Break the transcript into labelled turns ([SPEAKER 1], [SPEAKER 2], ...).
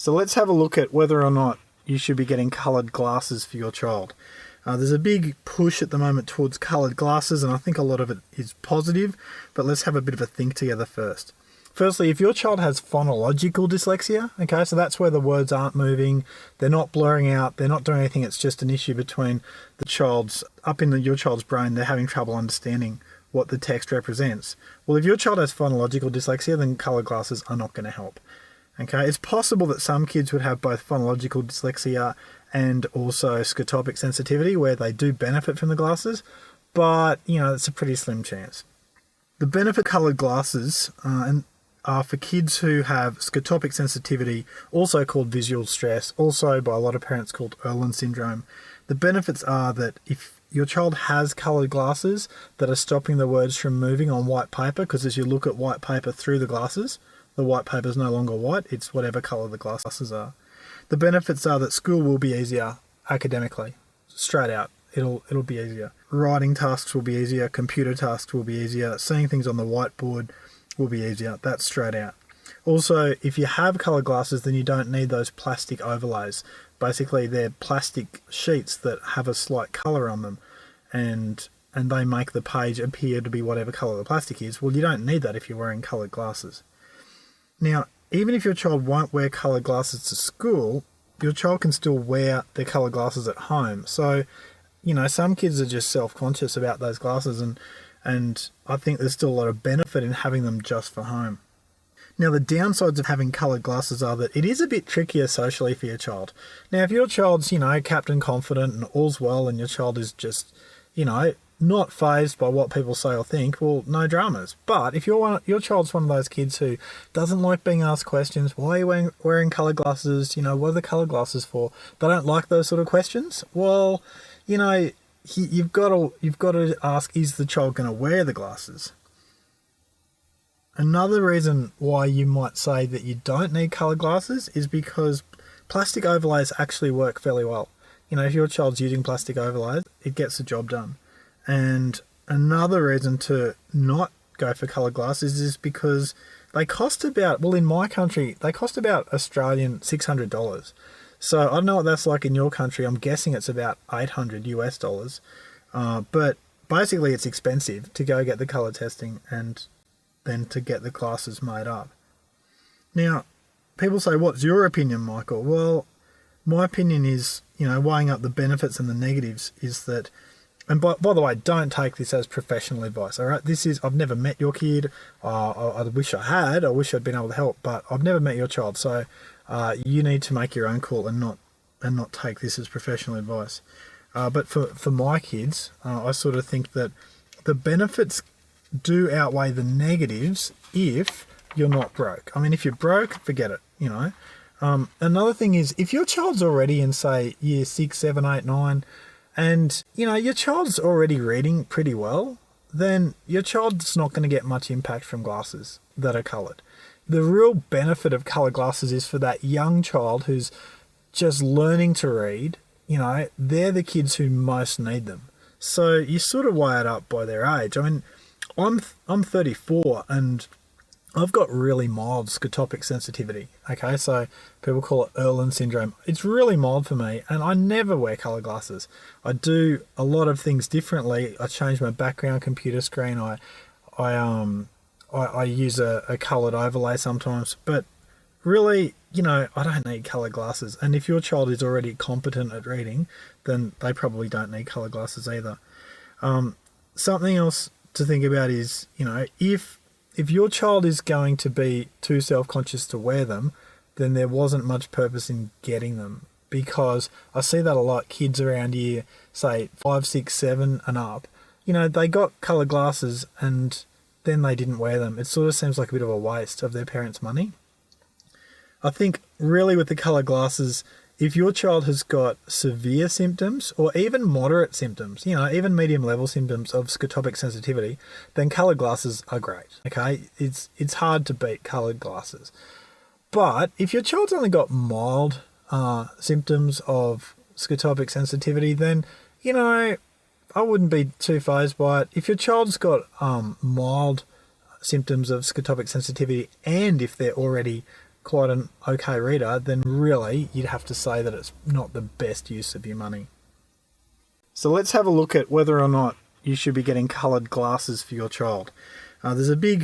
[SPEAKER 1] So let's have a look at whether or not you should be getting coloured glasses for your child. There's a big push at the moment towards coloured glasses, and I think a lot of it is positive, but let's have a bit of a think together first. Firstly, if your child has phonological dyslexia, okay, so that's where the words aren't moving, they're not blurring out, they're not doing anything, it's just an issue between the child's, your child's brain, they're having trouble understanding what the text represents. Well, if your child has phonological dyslexia, then coloured glasses are not going to help. Okay, it's possible that some kids would have both phonological dyslexia and also scotopic sensitivity, where they do benefit from the glasses, but, it's a pretty slim chance. The benefit of coloured glasses are for kids who have scotopic sensitivity, also called visual stress, also by a lot of parents called Irlen syndrome. The benefits are that if your child has coloured glasses that are stopping the words from moving on white paper, because as you look at white paper through the glasses, the white paper is no longer white, it's whatever colour the glasses are. The benefits are that school will be easier academically, straight out. It'll be easier. Writing tasks will be easier, computer tasks will be easier, seeing things on the whiteboard will be easier. That's straight out. Also, if you have coloured glasses, then you don't need those plastic overlays. Basically, they're plastic sheets that have a slight colour on them, and they make the page appear to be whatever colour the plastic is. Well, you don't need that if you're wearing coloured glasses. Now, even if your child won't wear coloured glasses to school, your child can still wear their coloured glasses at home. So, some kids are just self-conscious about those glasses, and I think there's still a lot of benefit in having them just for home. Now, the downsides of having coloured glasses are that it is a bit trickier socially for your child. Now, if your child's, captain confident and all's well, and your child is just, not fazed by what people say or think, well, no dramas. But if your child's one of those kids who doesn't like being asked questions, why are you wearing coloured glasses? What are the coloured glasses for? They don't like those sort of questions. Well, you've got to ask, is the child going to wear the glasses? Another reason why you might say that you don't need coloured glasses is because plastic overlays actually work fairly well. If your child's using plastic overlays, it gets the job done. And another reason to not go for coloured glasses is because they cost about, in my country, they cost about Australian $600. So I don't know what that's like in your country. I'm guessing it's about $800 US. But basically it's expensive to go get the colour testing and then to get the glasses made up. Now, people say, what's your opinion, Michael? Well, my opinion is, weighing up the benefits and the negatives is that, and by the way, don't take this as professional advice, all right? I've never met your kid. I wish I had. I wish I'd been able to help, but I've never met your child. So you need to make your own call and not take this as professional advice. But for my kids, I sort of think that the benefits do outweigh the negatives if you're not broke. If you're broke, forget it, Another thing is, if your child's already in, say, year 6, 7, 8, 9, and, your child's already reading pretty well, then your child's not going to get much impact from glasses that are coloured. The real benefit of coloured glasses is for that young child who's just learning to read. They're the kids who most need them. So you sort of weigh it up by their age. I'm 34 and I've got really mild scotopic sensitivity. Okay, so people call it Irlen syndrome. It's really mild for me, and I never wear colour glasses. I do a lot of things differently. I change my background computer screen. I use a coloured overlay sometimes, but really, I don't need coloured glasses. And if your child is already competent at reading, then they probably don't need coloured glasses either. Something else to think about is, if your child is going to be too self-conscious to wear them, then there wasn't much purpose in getting them, because I see that a lot. Kids around year, say 5, 6, 7 and up, they got coloured glasses and then they didn't wear them. It sort of seems like a bit of a waste of their parents' money. I think really with the coloured glasses, if your child has got severe symptoms or even moderate symptoms, even medium level symptoms of scotopic sensitivity, then coloured glasses are great. Okay, it's hard to beat coloured glasses. But if your child's only got mild symptoms of scotopic sensitivity, then I wouldn't be too fazed by it. If your child's got mild symptoms of scotopic sensitivity, and if they're already quite an okay reader, then really you'd have to say that it's not the best use of your money. So let's have a look at whether or not you should be getting coloured glasses for your child. There's a big